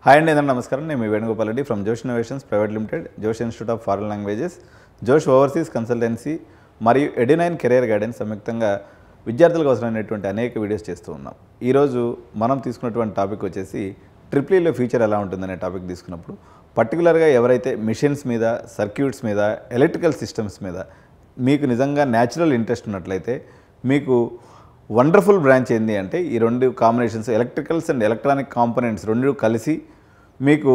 Hi అండి, అందరూ నమస్కారం. నేను మీ వేణుగోపాల్ రెడ్డి ఫ్రమ్ జోష్ ఇన్నోవేషన్స్ ప్రైవేట్ లిమిటెడ్, జోష్ ఇన్స్టిట్యూట్ ఆఫ్ ఫారెన్ లాంగ్వేజెస్, జోష్ ఓవర్సీస్ కన్సల్టెన్సీ మరియు ఎడ్యునైన్ కెరియర్ గైడెన్స్ సంయుక్తంగా విద్యార్థులకు అవసరమైనటువంటి అనేక వీడియోస్ చేస్తూ ఉన్నాం. ఈరోజు మనం తీసుకున్నటువంటి టాపిక్ వచ్చేసి ట్రిపుల్ ఈలో ఫ్యూచర్ ఎలా ఉంటుందనే టాపిక్ తీసుకున్నప్పుడు పర్టికులర్గా ఎవరైతే మిషన్స్ మీద, సర్క్యూట్స్ మీద, ఎలక్ట్రికల్ సిస్టమ్స్ మీద మీకు నిజంగా న్యాచురల్ ఇంట్రెస్ట్ ఉన్నట్లయితే మీకు వండర్ఫుల్ బ్రాంచ్ ఏంటి అంటే ఈ రెండు combinations electricals and electronic components రెండు కలిసి మీకు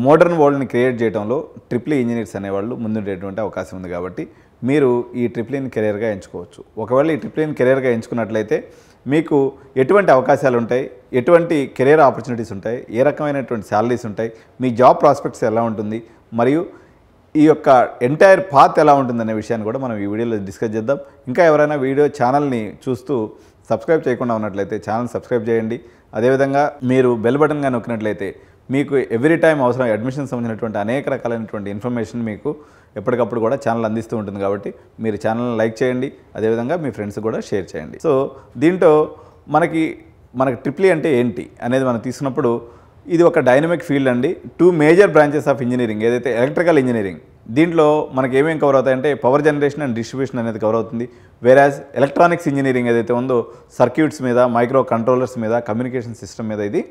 మోడర్న్ వరల్డ్ని క్రియేట్ చేయడంలో ట్రిపుల్ ఈ ఇంజనీర్స్ అనేవాళ్ళు ముందుండేటువంటి అవకాశం ఉంది. కాబట్టి మీరు ఈ ట్రిపుల్ ఈని కెరియర్గా ఎంచుకోవచ్చు. ఒకవేళ ఈ ట్రిపుల్ ఈని కెరియర్గా ఎంచుకున్నట్లయితే మీకు ఎటువంటి అవకాశాలు ఉంటాయి, ఎటువంటి కెరియర్ ఆపర్చునిటీస్ ఉంటాయి, ఏ రకమైనటువంటి శాలరీస్ ఉంటాయి, మీ జాబ్ ప్రాస్పెక్ట్స్ ఎలా ఉంటుంది, మరియు ఈ యొక్క ఎంటైర్ పాత్ ఎలా ఉంటుందనే విషయాన్ని కూడా మనం ఈ వీడియోలో డిస్కస్ చేద్దాం. ఇంకా ఎవరైనా వీడియో ఛానల్ని చూస్తూ సబ్స్క్రైబ్ చేయకుండా ఉన్నట్లయితే ఛానల్ సబ్స్క్రైబ్ చేయండి. అదేవిధంగా మీరు బెల్ బటన్గా నొక్కినట్లయితే మీకు ఎవ్రీ టైం అవసరం అడ్మిషన్ సంబంధించినటువంటి అనేక రకాలైనటువంటి ఇన్ఫర్మేషన్ మీకు ఎప్పటికప్పుడు కూడా ఛానల్ అందిస్తూ ఉంటుంది. కాబట్టి మీరు ఛానల్ని లైక్ చేయండి, అదేవిధంగా మీ ఫ్రెండ్స్ కూడా షేర్ చేయండి. సో దీంట్లో మనకి ట్రిపుల్ ఈ అంటే ఏంటి అనేది మనం తీసుకున్నప్పుడు ఇది ఒక డైనమిక్ ఫీల్డ్ అండి. 2 మేజర్ బ్రాంచెస్ ఆఫ్ ఇంజనీరింగ్ ఏదైతే ఎలక్ట్రికల్ ఇంజనీరింగ్, దీంట్లో మనకి ఏమేమి కవర్ అవుతాయంటే పవర్ జనరేషన్ అండ్ డిస్ట్రిబ్యూషన్ అనేది కవర్ అవుతుంది. వేరాజ్ ఎలక్ట్రానిక్స్ ఇంజనీరింగ్ ఏదైతే ఉందో సర్క్యూట్స్ మీద, మైక్రో కంట్రోలర్స్ మీద, కమ్యూనికేషన్ సిస్టమ్ మీద ఇది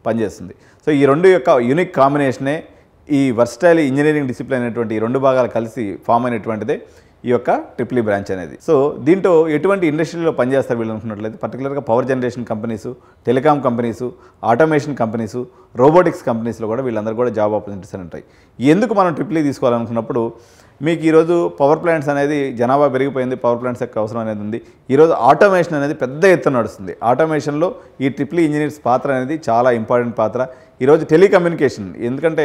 పనిచేస్తుంది. సో ఈ రెండు యొక్క యూనిక్ కాంబినేషనే ఈ వర్స్టైల్ ఇంజనీరింగ్ డిసిప్లిన్ అనేటువంటి ఈ రెండు భాగాలు కలిసి ఫామ్ అయినటువంటిదే ఈ యొక్క ట్రిపుల్ ఈ బ్రాంచ్ అనేది. సో దీంట్లో ఎటువంటి ఇండస్ట్రీలో పనిచేస్తారు వీళ్ళు అనుకున్నట్లయితే పర్టికులర్గా power generation companies, telecom companies, automation companies, robotics కంపెనీస్లో కూడా వీళ్ళందరూ కూడా జాబ్ ఆపర్చునిటీస్ అని ఉంటాయి. ఎందుకు మనం ట్రిపుల్ ఈ తీసుకోవాలనుకున్నప్పుడు మీకు ఈరోజు పవర్ ప్లాంట్స్ అనేది జనాభా పెరిగిపోయింది, పవర్ ప్లాంట్స్ యొక్క అవసరం అనేది ఉంది. ఈరోజు ఆటోమేషన్ అనేది పెద్ద ఎత్తున నడుస్తుంది. ఆటోమేషన్లో ఈ ట్రిపుల్ ఈ ఇంజనీర్స్ పాత్ర అనేది చాలా ఇంపార్టెంట్ పాత్ర. ఈరోజు టెలికమ్యూనికేషన్, ఎందుకంటే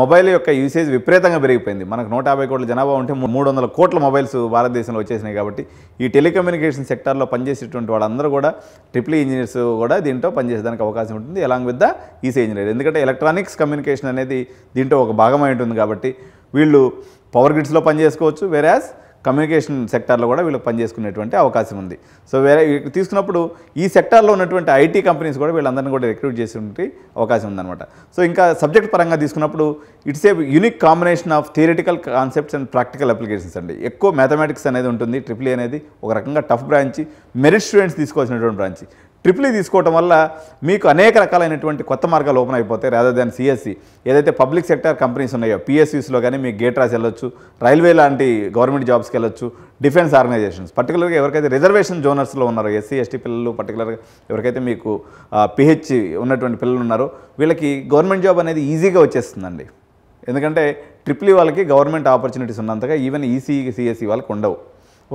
మొబైల్ యొక్క యూసేజ్ విపరీతంగా పెరిగిపోయింది. మనకు 150 కోట్ల జనాభా ఉంటే 300 కోట్ల మొబైల్స్ భారతదేశంలో వచ్చేసినాయి. కాబట్టి ఈ టెలికమ్యూనికేషన్ సెక్టార్లో పనిచేసేటువంటి వాళ్ళందరూ కూడా ట్రిపుల్ ఈ ఇంజనీర్స్ కూడా దీంట్లో పనిచేసేదానికి అవకాశం ఉంటుంది, along with the EC engineer. ఎందుకంటే ఎలక్ట్రానిక్స్ కమ్యూనికేషన్ అనేది దీంట్లో ఒక భాగమై ఉంటుంది. కాబట్టి వీళ్ళు పవర్ గ్రిడ్స్లో పనిచేసుకోవచ్చు, వేరాజ్ కమ్యూనికేషన్ సెక్టార్లో కూడా వీళ్ళకి పనిచేసుకునేటువంటి అవకాశం ఉంది. సో తీసుకున్నప్పుడు ఈ సెక్టార్లో ఉన్నటువంటి ఐటీ కంపెనీస్ కూడా వీళ్ళందరినీ కూడా రిక్రూట్ చేసేటువంటి అవకాశం ఉందన్నమాట. సో ఇంకా సబ్జెక్ట్ పరంగా తీసుకున్నప్పుడు it's a unique combination of theoretical concepts and practical applications అండి. ఎక్కువ మ్యాథమెటిక్స్ అనేది ఉంటుంది. ట్రిపుల్ ఈ అనేది ఒక రకంగా టఫ్ బ్రాంచ్, మెరిట్ స్టూడెంట్స్ తీసుకోవాల్సినటువంటి బ్రాంచ్. ట్రిపుల్ ఈ తీసుకోవడం వల్ల మీకు అనేక రకాలైనటువంటి కొత్త మార్గాలు ఓపెన్ అయిపోతాయి. రాదర్ దాన్ సిఎస్సి ఏదైతే పబ్లిక్ సెక్టర్ కంపెనీస్ ఉన్నాయో పిఎస్యూస్లో కానీ మీకు గేట్ రాసి వెళ్ళొచ్చు, రైల్వే లాంటి గవర్నమెంట్ జాబ్స్కి వెళ్ళొచ్చు, డిఫెన్స్ ఆర్గనైజేషన్స్, పర్టికులర్గా ఎవరికైతే రిజర్వేషన్ జోనర్స్లో ఉన్నారో ఎస్సీ ఎస్టీ పిల్లలు, పర్టికులర్గా ఎవరికైతే మీకు పిహెచ్ ఉన్నటువంటి పిల్లలు ఉన్నారో వీళ్ళకి గవర్నమెంట్ జాబ్ అనేది ఈజీగా వచ్చేస్తుందండి. ఎందుకంటే ట్రిపుల్ ఈ వాళ్ళకి గవర్నమెంట్ ఆపర్చునిటీస్ ఉన్నంతగా ఈవెన్ ఈసీ సిఎస్సి వాళ్ళకి ఉండవు.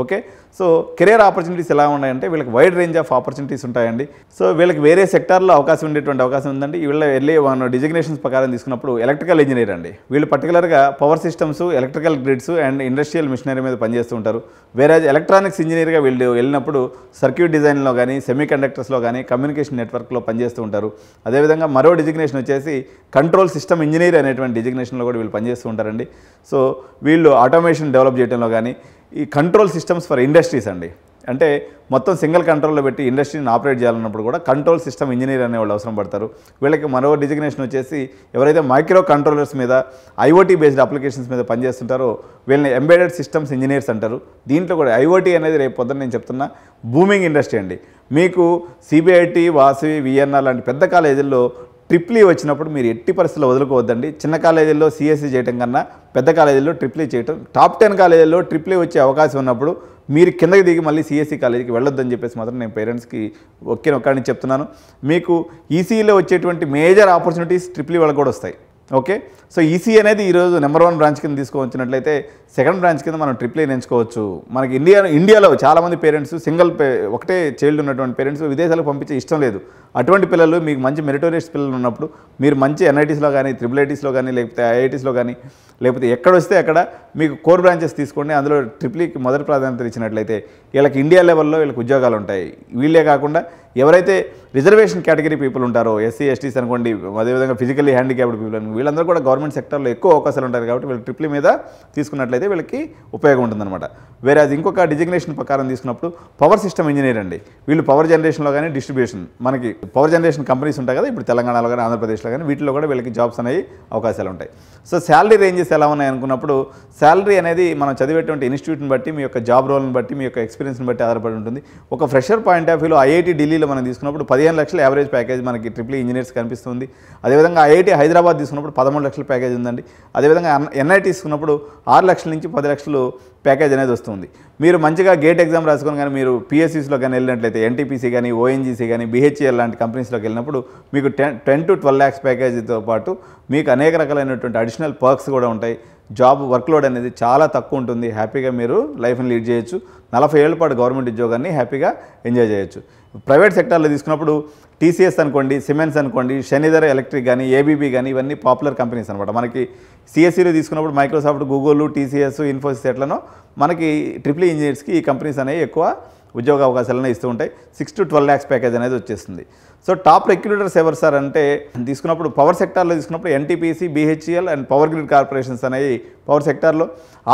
ఓకే, సో కెరియర్ ఆపర్చునిటీస్ ఎలా ఉన్నాయంటే వీళ్ళకి వైడ్ రేంజ్ ఆఫ్ ఆపర్చునిటీస్ ఉంటాయండి. సో వీళ్ళకి వేరే సెక్టార్లో అవకాశం ఉండేటువంటి అవకాశం ఉందండి. వీళ్ళ వెళ్ళి మన డిజిగ్నేషన్స్ ప్రకారం తీసుకున్నప్పుడు ఎలక్ట్రికల్ ఇంజనీర్ అండి. వీళ్ళు పర్టికులర్గా power systems, electrical grids and industrial machinery మీద పనిచేస్తూ ఉంటారు. వేరేజ్ ఎలక్ట్రానిక్స్ ఇంజనీర్గా వీళ్ళు వెళ్ళినప్పుడు సర్క్యూట్ డిజైన్లో కానీ, సెమీ కండక్టర్స్లో కానీ, కమ్యూనికేషన్ నెట్వర్క్లో పనిచేస్తూ ఉంటారు. అదేవిధంగా మరో డిజిగ్నేషన్ వచ్చేసి కంట్రోల్ సిస్టమ్ ఇంజనీర్ అనేటువంటి డిజిగ్నేషన్లో కూడా వీళ్ళు పనిచేస్తూ ఉంటారండి. సో వీళ్ళు ఆటోమేషన్ డెవలప్ చేయడంలో కానీ, ఈ కంట్రోల్ సిస్టమ్స్ ఫర్ ఇండస్ట్రీస్ అండి, అంటే మొత్తం సింగిల్ కంట్రోల్లో పెట్టి ఇండస్ట్రీని ఆపరేట్ చేయాలన్నప్పుడు కూడా కంట్రోల్ సిస్టమ్ ఇంజనీర్ అనే వాళ్ళు అవసరం పడతారు. వీళ్ళకి మరో డిజిగ్నేషన్ వచ్చేసి ఎవరైతే మైక్రో కంట్రోలర్స్ మీద, ఐఓటీ బేస్డ్ అప్లికేషన్స్ మీద పనిచేస్తుంటారో వీళ్ళని ఎంబెడెడ్ సిస్టమ్స్ ఇంజనీర్స్ అంటారు. దీంట్లో కూడా ఐఓటీ అనేది రేపు పొద్దున్న నేను చెప్తున్నా బూమింగ్ ఇండస్ట్రీ అండి. మీకు సిబిఐటి, వాసవి, విఎన్ఆర్ లాంటి పెద్ద కాలేజీల్లో ట్రిపుల్ ఈ వచ్చినప్పుడు మీరు ఎట్టి పరిస్థితుల్లో వదులుకోవద్దండి. చిన్న కాలేజీల్లో సిఎస్సి చేయడం కన్నా పెద్ద కాలేజీల్లో ట్రిపుల్ ఈ చేయటం, టాప్ 10 కాలేజీల్లో ట్రిపుల్ ఈ వచ్చే అవకాశం ఉన్నప్పుడు మీరు కిందకి దిగి మళ్ళీ సిఎస్సి కాలేజీకి వెళ్ళొద్దని చెప్పేసి మాత్రం నేను పేరెంట్స్కి ఒక్కడిని చెప్తున్నాను. మీకు ఈసీలో వచ్చేటువంటి మేజర్ ఆపర్చునిటీస్ ట్రిపుల్ ఈ వాళ్ళకి కూడా వస్తాయి. ఓకే, సో ఈసీ అనేది ఈరోజు నెంబర్ 1 బ్రాంచ్ కింద తీసుకోవచ్చినట్లయితే సెకండ్ బ్రాంచ్ కింద మనం ట్రిపుల్ ఈని ఎంచుకోవచ్చు. మనకి ఇండియాలో చాలామంది పేరెంట్స్ ఒకటే చైల్డ్ ఉన్నటువంటి పేరెంట్స్ విదేశాలకు పంపించే ఇష్టం లేదు. అటువంటి పిల్లలు మీకు మంచి మెరిటోరియస్ పిల్లలు ఉన్నప్పుడు మీరు మంచి ఎన్ఐటీస్లో కానీ, ట్రిపుల్ ఐటీస్లో కానీ, లేకపోతే ఐఐటీస్లో కానీ, లేకపోతే ఎక్కడ వస్తే అక్కడ మీకు కోర్ బ్రాంచెస్ తీసుకోండి. అందులో ట్రిపుల్ ఈకి మొదటి ప్రాధాన్యత ఇచ్చినట్లయితే వీళ్ళకి ఇండియా లెవెల్లో వీళ్ళకి ఉద్యోగాలు ఉంటాయి. వీళ్ళే కాకుండా ఎవరైతే రిజర్వేషన్ కేటగిరీ పీపుల్ ఉంటారో ఎస్సీ ఎస్టీస్ అనుకోండి, అదేవిధంగా ఫిజికల్లీ హ్యాండిక్యాప్డ్ పీపుల్ అని వీళ్ళందరూ కూడా గవర్నమెంట్ సెక్టర్లో ఎక్కువ అవకాశాలు ఉంటారు కాబట్టి వీళ్ళు ట్రిపుల్ మీద తీసుకున్నట్లయితే వీళ్ళకి ఉపయోగం ఉంటుందన్నమాట. వేరే అది ఇంకొక డిజిగ్నేషన్ ప్రకారం తీసుకున్నప్పుడు పవర్ సిస్టమ్ ఇంజనీర్ అండి. వీళ్ళు పవర్ జనరేషన్లో కానీ డిస్ట్రిబ్యూషన్ మనకి పవర్ జనరేషన్ కంపెనీస్ ఉంటాయి కదా ఇప్పుడు తెలంగాణలో కానీ ఆంధ్రప్రదేశ్లో కానీ వీటిలో కూడా వీళ్ళకి జాబ్స్ అనేవి అవకాశాలు ఉంటాయి. సో శాలరీ రేంజెస్ ఎలా ఉన్నాయి అనుకున్నప్పుడు శాలరీ అనేది మనం చదివేటువంటి ఇన్స్టిట్యూట్ని బట్టి మీ యొక్క జాబ్ రోల్ని బట్టి మీ యొక్క ఎక్స్పీరియన్స్ని బట్టి ఆధారపడి ఉంటుంది. ఒక ఫ్రెషర్ పాయింట్ ఆఫ్ వ్యూలో ఐఐటి ఢిల్లీలో మనం తీసుకున్నప్పుడు 15 లక్షల యావరేజ్ ప్యాకేజ్ మనకి ట్రిపుల్ ఇంజనీర్స్ కనిపిస్తుంది. అదేవిధంగా ఐఐటి హైదరాబాద్ తీసుకున్నప్పుడు 13 లక్షల ప్యాకేజ్ ఉందండి. అదేవిధంగా ఎన్ఐటి తీసుకున్నప్పుడు 6 లక్షల నుంచి 10 లక్షలు ప్యాకేజ్ అనేది వస్తుంది. మీరు మంచిగా గేట్ ఎగ్జామ్ రాసుకొని కానీ మీరు పిఎస్సీస్లో కానీ వెళ్ళినట్లయితే ఎన్టీపీసీ కానీ ఓఎన్జీసీ కానీ బిహెచ్ఎల్ లాంటి కంపెనీస్లోకి వెళ్ళినప్పుడు మీకు 10 to 12 lakhs ప్యాకేజీతో పాటు మీకు అనేక రకాలైనటువంటి అడిషనల్ పర్క్స్ కూడా ఉంటాయి. జాబ్ వర్క్లోడ్ అనేది చాలా తక్కువ ఉంటుంది. హ్యాపీగా మీరు లైఫ్ని లీడ్ చేయొచ్చు. 40 ఏళ్ల పాటు గవర్నమెంట్ ఉద్యోగాన్ని హ్యాపీగా ఎంజాయ్ చేయొచ్చు. ప్రైవేట్ సెక్టార్లో తీసుకున్నప్పుడు టీసీఎస్ అనుకోండి, సిమెంట్స్ అనుకోండి, శనిధర్ ఎలక్ట్రిక్ కానీ, ఏబీబీ కానీ ఇవన్నీ పాపులర్ కంపెనీస్ అనమాట. మనకి సిఎస్సీలో తీసుకున్నప్పుడు మైక్రోసాఫ్ట్, గూగుల్, టీసీఎస్, ఇన్ఫోసిస్ ఎట్లనో మనకి ట్రిపుల్ ఇంజనీర్స్కి ఈ కంపెనీస్ అనేవి ఎక్కువ ఉద్యోగ అవకాశాలను ఇస్తూ ఉంటాయి. 6 to 12 lakhs ప్యాకేజ్ అనేది వచ్చేస్తుంది. సో టాప్ రిక్రూటర్స్ ఎవరు సార్ అంటే తీసుకున్నప్పుడు పవర్ సెక్టార్లో తీసుకున్నప్పుడు NTPC, BHEL and power grid corporations అనేవి పవర్ సెక్టార్లో.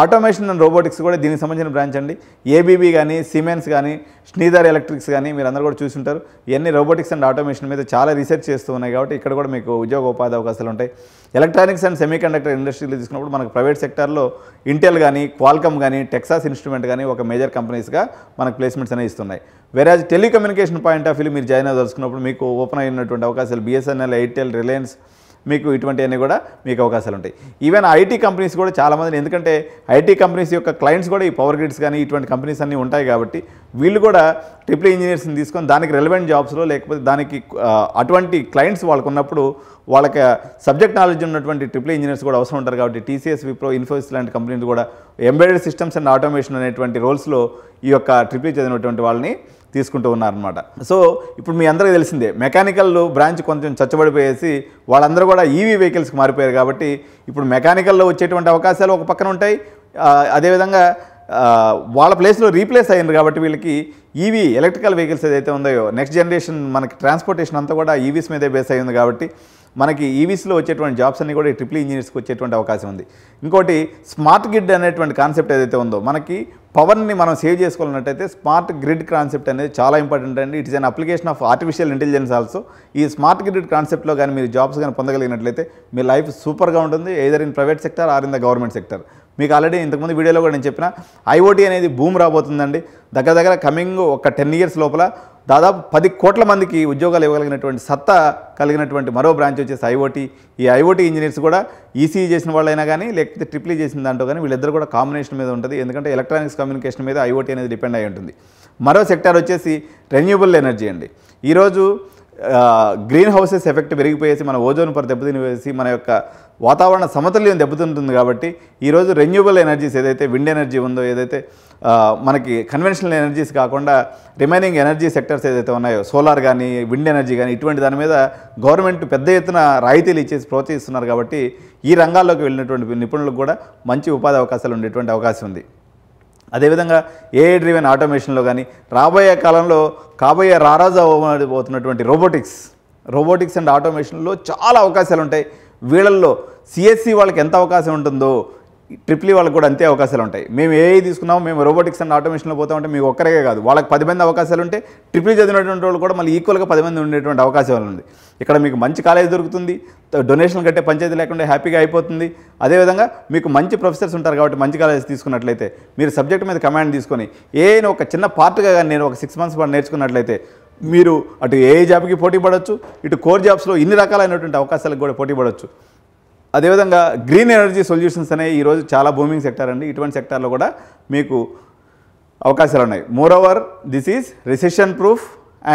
ఆటోమేషన్ అండ్ రోబోటిక్స్ కూడా దీనికి సంబంధించిన బ్రాంచ్ అండి. ఏబీబీ కానీ, సిమెన్స్ కానీ, శ్రీధర్ ఎలక్ట్రిక్స్ కానీ మీరు అందరూ కూడా చూసి ఉంటారు. ఇవన్నీ రోబోటిక్స్ అండ్ ఆటోమేషన్ మీద చాలా రీసెర్చ్ చేస్తూ ఉన్నాయి కాబట్టి ఇక్కడ కూడా మీకు ఉద్యోగ ఉపాధి అవకాశాలు ఉంటాయి. ఎలక్ట్రానిక్స్ అండ్ సెమీకండక్టర్ ఇండస్ట్రీలో తీసుకున్నప్పుడు మనకు ప్రైవేట్ సెక్టార్లో ఇంటెల్ కానీ, క్వాల్కమ్ కానీ, టెక్సాస్ ఇన్స్ట్రుమెంట్ కానీ ఒక మేజర్ కంపెనీస్గా మనకు ప్లేస్మెంట్స్ అనేవి ఇస్తున్నాయి. వేరేజ్ టెలికమ్యూనికేషన్ పాయింట్ ఆఫ్ వ్యూలో మీరు జాయిన్ అవ్వదలుచుకున్నప్పుడు మీకు ఓపెన్ అయినటువంటి అవకాశాలు బిఎస్ఎన్ఎల్, ఎయిర్టెల్, రిలయన్స్ మీకు ఇటువంటివన్నీ కూడా మీకు అవకాశాలు ఉంటాయి. ఈవెన్ ఐటీ కంపెనీస్ కూడా చాలామంది, ఎందుకంటే ఐటీ కంపెనీస్ యొక్క క్లయింట్స్ కూడా ఈ పవర్ గ్రిడ్స్ కానీ ఇటువంటి కంపెనీస్ అన్నీ ఉంటాయి కాబట్టి వీళ్ళు కూడా ట్రిపుల్ ఇంజనీర్స్ని తీసుకొని దానికి రెలవెంట్ జాబ్స్లో లేకపోతే దానికి అటువంటి క్లయింట్స్ వాళ్ళకు ఉన్నప్పుడు వాళ్ళకి సబ్జెక్ట్ నాలెడ్జ్ ఉన్నటువంటి ట్రిపుల్ ఇంజనీర్స్ కూడా అవసరం ఉంటారు కాబట్టి టీసీఎస్, విప్రో, ఇన్ఫోసిస్ లాంటి కంపెనీలు కూడా ఎంబెడెడ్ సిస్టమ్స్ అండ్ ఆటోమేషన్ అనేటువంటి రోల్స్లో ఈ యొక్క ట్రిపుల్ చదివినటువంటి వాళ్ళని తీసుకుంటూ ఉన్నారనమాట. సో ఇప్పుడు మీ అందరికీ తెలిసిందే మెకానికల్ బ్రాంచ్ కొంచెం చచ్చబడిపోయేసి వాళ్ళందరూ కూడా ఈవీ వెహికల్స్కి మారిపోయారు కాబట్టి ఇప్పుడు మెకానికల్లో వచ్చేటువంటి అవకాశాలు ఒక పక్కన ఉంటాయి. అదేవిధంగా వాళ్ళ ప్లేస్లో రీప్లేస్ అయ్యింది కాబట్టి వీళ్ళకి ఈవీ ఎలక్ట్రికల్ వెహికల్స్ ఏదైతే ఉందో నెక్స్ట్ జనరేషన్ మనకి ట్రాన్స్పోర్టేషన్ అంతా కూడా ఈవీస్ మీదే బేస్ అయ్యింది కాబట్టి మనకి ఈవీస్లో వచ్చేటువంటి జాబ్స్ అన్నీ కూడా ఈ ట్రిపుల్ ఇంజనీర్స్కి వచ్చేటువంటి అవకాశం ఉంది. ఇంకోటి స్మార్ట్ గ్రిడ్ అనేటువంటి కాన్సెప్ట్ ఏదైతే ఉందో మనకి పవర్ని మనం సేవ్ చేసుకోవాలన్నట్టయితే స్మార్ట్ గ్రిడ్ కాన్సెప్ట్ అనేది చాలా ఇంపార్టెంట్ అండి. It is an application of artificial intelligence also. ఈ స్మార్ట్ గ్రిడ్ కాన్సెప్ట్లో కానీ మీరు జాబ్స్ కానీ పొందగలిగినట్లయితే మీ లైఫ్ సూపర్గా ఉంటుంది, either in private sector are in the government sector. మీకు ఆల్రెడీ ఇంతకుముందు వీడియోలో కూడా నేను చెప్పిన ఐఓటీ అనేది బూమ్ రాబోతుందండి. దగ్గర కమింగ్ ఒక 10 years లోపల దాదాపు 10 కోట్ల మందికి ఉద్యోగాలు ఇవ్వగలిగినటువంటి సత్తా కలిగినటువంటి మరో బ్రాంచ్ వచ్చేసి ఐఓటీ. ఈ ఐఓటీ ఇంజనీర్స్ కూడా ఈసీఈ చేసిన వాళ్ళైనా కానీ లేకపోతే ట్రిపుల్ చేసిన దాంట్లో కానీ వీళ్ళిద్దరు కూడా కాంబినేషన్ మీద ఉంటుంది. ఎందుకంటే ఎలక్ట్రానిక్స్ కమ్యూనికేషన్ మీద ఐఓటీ అనేది డిపెండ్ అయి ఉంటుంది. మరో సెక్టార్ వచ్చేసి రెన్యూబుల్ ఎనర్జీ అండి. ఈరోజు గ్రీన్ హౌసెస్ ఎఫెక్ట్ పెరిగిపోయేసి మన ఓజోన్ పొర దెబ్బతినివేసి మన యొక్క వాతావరణ సమతుల్యం దెబ్బతింటుంది కాబట్టి ఈరోజు రెన్యూబుల్ ఎనర్జీస్ ఏదైతే విండ్ ఎనర్జీ ఉందో, ఏదైతే మనకి కన్వెన్షనల్ ఎనర్జీస్ కాకుండా రిమైనింగ్ ఎనర్జీ సెక్టర్స్ ఏదైతే ఉన్నాయో సోలార్ కానీ, విండ్ ఎనర్జీ కానీ ఇటువంటి దాని మీద గవర్నమెంట్ పెద్ద ఎత్తున రాయితీలు ఇచ్చేసి ప్రోత్సహిస్తున్నారు కాబట్టి ఈ రంగాల్లోకి వెళ్ళినటువంటి నిపుణులకు కూడా మంచి ఉపాధి అవకాశాలు ఉండేటువంటి అవకాశం ఉంది. అదేవిధంగా ఏఐ డ్రివెన్ ఆటోమేషన్లో కానీ రాబోయే కాలంలో కాబోయే రారాజు అవ్వబోతున్నటువంటి రోబోటిక్స్ అండ్ ఆటోమేషన్లో చాలా అవకాశాలు ఉంటాయి. వీళ్ళల్లో సిఎస్సి వాళ్ళకి ఎంత అవకాశం ఉంటుందో ట్రిపుల్ వాళ్ళకి కూడా అంతే అవకాశాలు ఉంటాయి. మేము ఏఐ తీసుకున్నాము, మేము రోబోటిక్స్ అండ్ ఆటోమేషన్లో పోతామంటే మీకు ఒక్కరే కాదు, వాళ్ళకి 10 మంది అవకాశాలు ఉంటే ట్రిపుల్ చదివినటువంటి వాళ్ళు కూడా మళ్ళీ ఈక్వల్గా 10 మంది ఉండేటువంటి అవకాశం ఉంది. ఇక్కడ మీకు మంచి కాలేజ్ దొరుకుతుంది, డొనేషన్ కట్టే పంచాయతీ లేకుండా హ్యాపీగా అయిపోతుంది. అదేవిధంగా మీకు మంచి ప్రొఫెసర్స్ ఉంటారు కాబట్టి మంచి కాలేజ్ తీసుకున్నట్లయితే మీరు సబ్జెక్ట్ మీద కమాండ్ తీసుకొని ఏఐని ఒక చిన్న పార్ట్గా కానీ నేను ఒక 6 months పాటు నేర్చుకున్నట్లయితే మీరు అటు ఏఐ జాబ్కి పోటీ పడవచ్చు, ఇటు కోర్ జాబ్స్లో ఇన్ని రకాలైనటువంటి అవకాశాలకు కూడా పోటీ పడవచ్చు. అదేవిధంగా గ్రీన్ ఎనర్జీ సొల్యూషన్స్ అనేవి ఈరోజు చాలా బూమింగ్ సెక్టర్ అండి. ఇటువంటి సెక్టార్లో కూడా మీకు అవకాశాలు ఉన్నాయి. Moreover this is recession proof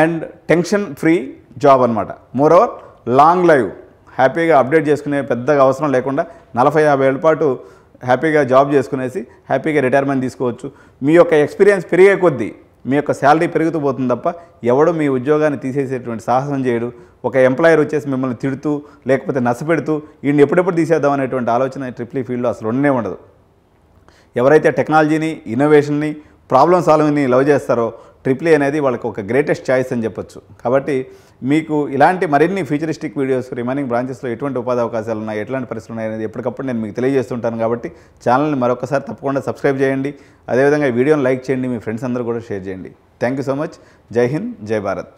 and tension free job అనమాట. మోరోవర్ లాంగ్ లైవ్ హ్యాపీగా అప్డేట్ చేసుకునే పెద్దగా అవసరం లేకుండా 40-50 ఏళ్ళ పాటు హ్యాపీగా జాబ్ చేసుకునేసి హ్యాపీగా రిటైర్మెంట్ తీసుకోవచ్చు. మీ యొక్క ఎక్స్పీరియన్స్ పెరిగే కొద్దీ మీ యొక్క శాలరీ పెరుగుతూ పోతుంది తప్ప ఎవడు మీ ఉద్యోగాన్ని తీసేసేటువంటి సాహసం చేయడు. ఒక ఎంప్లాయర్ వచ్చేసి మిమ్మల్ని తిడుతూ లేకపోతే నచ్చపెడుతూ ఈయన ఎప్పుడెప్పుడు తీసేద్దాం అనేటువంటి ఆలోచన ట్రిపుల్ ఫీల్డ్లో అసలు ఉండనే ఉండదు. ఎవరైతే టెక్నాలజీని, ఇన్నోవేషన్ని ప్రాబ్లమ్ సాల్వింగ్ని లవ్ చేస్తారో ట్రిపుల్ ఈ అనేది వాళ్ళకి ఒక గ్రేటెస్ట్ చాయిస్ అని చెప్పొచ్చు. కాబట్టి మీకు ఇలాంటి మరిన్ని ఫ్యూచరిస్టిక్ వీడియోస్ రిమైనింగ్ బ్రాంచెస్లో ఎటువంటి ఉపాధి అవకాశాలు ఉన్నాయి, ఎట్లాంటి పరిస్థితులు ఉన్నాయి అనేది ఎప్పటికప్పుడు నేను మీకు తెలియజేస్తుంటాను. కాబట్టి ఛానల్ని మరొకసారి తప్పకుండా సబ్స్క్రైబ్ చేయండి. అదేవిధంగా ఈ వీడియోని లైక్ చేయండి, మీ ఫ్రెండ్స్ అందరూ కూడా షేర్ చేయండి. Thank you so much. జై హింద్, జై భారత్.